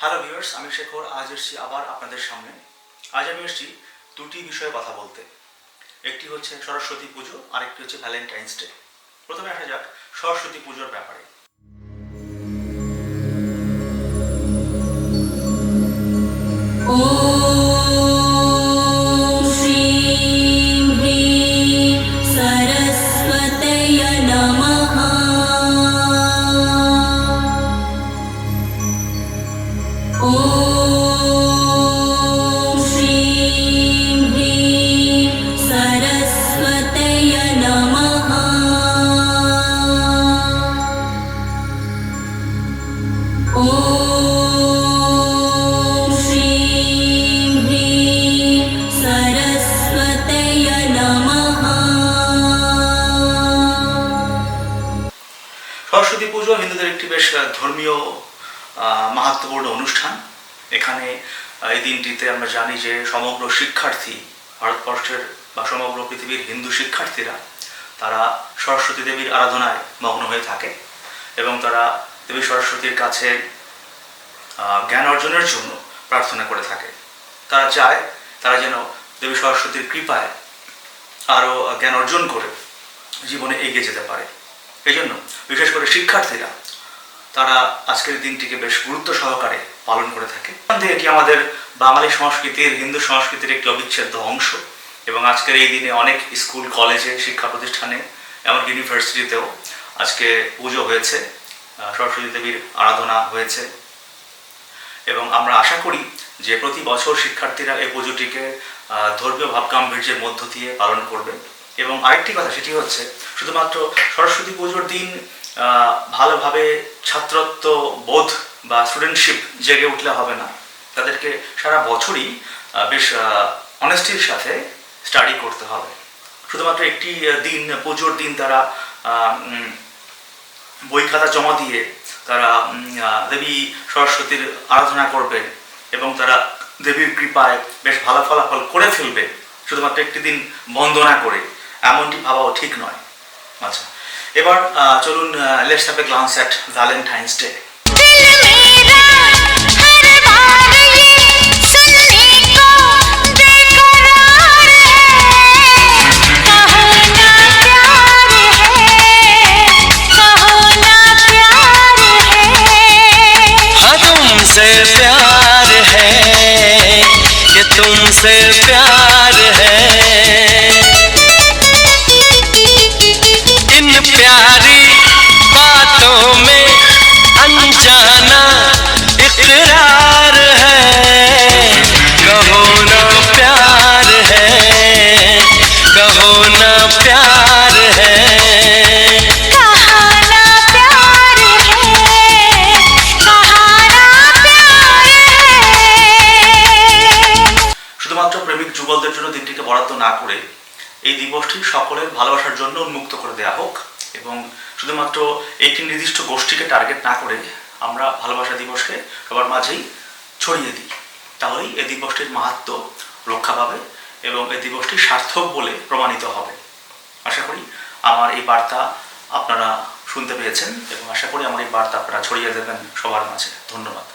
Hello viewers, আমি শেখর আজ এসেছি আবার আপনাদের সামনে। আজ আমি এসেছি দুটি বিষয়ে কথা বলতে। একটি হচ্ছে সরস্বতী পুজো, আরেকটি হচ্ছে ভ্যালেন্টাইন্স ডে। প্রথমে আসা যাক সরস্বতী পুজোর ব্যাপারে। সরস্বতী পুজো হিন্দুদের একটি বেশ ধর্মীয় মাহাত্ম্যপূর্ণ অনুষ্ঠান। এখানে এই দিনটিতে আমরা জানি যে সমগ্র শিক্ষার্থী, ভারতবর্ষের বা সমগ্র পৃথিবীর হিন্দু শিক্ষার্থীরা তারা সরস্বতী দেবীর আরাধনায় মগ্ন হয়ে থাকে এবং তারা দেবী সরস্বতীর কাছে জ্ঞান অর্জনের জন্য প্রার্থনা করে থাকে। তারা চায় তারা যেন দেবী সরস্বতীর কৃপায় আরও জ্ঞান অর্জন করে জীবনে এগিয়ে যেতে পারে। এই জন্য বিশেষ করে শিক্ষার্থীরা তারা আজকের দিনটিকে বেশ গুরুত্ব সহকারে পালন করে থাকে। এটি আমাদের বাঙালি সংস্কৃতির, হিন্দু সংস্কৃতির একটি অবিচ্ছেদ্য অংশ এবং আজকের এই দিনে অনেক স্কুল, কলেজে, শিক্ষা প্রতিষ্ঠানে, এমনকি ইউনিভার্সিটিতেও আজকে পুজো হয়েছে, সরস্বতী দেবীর আরাধনা হয়েছে এবং আমরা আশা করি যে প্রতি বছর শিক্ষার্থীরা এই পুজোটিকে ধর্মীয় ভাবগাম্ভীর্যের মধ্য দিয়ে পালন করবে। এবং আরেকটি কথা, সেটি হচ্ছে শুধুমাত্র সরস্বতী পুজোর দিন ভালোভাবে ছাত্রত্ব বোধ বা স্টুডেন্টশিপ জেগে উঠলে হবে না, তাদেরকে সারা বছরই বেশ অনেস্টির সাথে স্টাডি করতে হবে। শুধুমাত্র একটি দিন, পুজোর দিন তারা বই খাতা জমা দিয়ে তারা দেবী সরস্বতীর আরাধনা করবে এবং তারা দেবীর কৃপায় বেশ ভালো ফলাফল করে ফেলবে শুধুমাত্র একটি দিন বন্দনা করে, এমনটি ভাবাও ঠিক নয়। আচ্ছা, এবার চলুন let's have a glance at Valentine's day. तुमसे प्यार है, इन प्यारी बातों में अनजाना इकरार है, कहो ना प्यार है, कहो ना प्यार है, শুধুমাত্র প্রেমিক যুগলদের জন্য দিনটিকে বরাদ্দ না করে এই দিবসটি সকলের ভালোবাসার জন্য উন্মুক্ত করে দেওয়া হোক এবং শুধুমাত্র একটি নির্দিষ্ট গোষ্ঠীকে টার্গেট না করে আমরা ভালোবাসা দিবসকে সবার মাঝেই ছড়িয়ে দিই। তাহলেই এই দিবসটির মাহাত্ম্য রক্ষা পাবে এবং এই দিবসটি সার্থক বলে প্রমাণিত হবে। আশা করি আমার এই বার্তা আপনারা শুনতে পেয়েছেন এবং আশা করি আমার এই বার্তা আপনারা ছড়িয়ে দেবেন সবার মাঝে। ধন্যবাদ।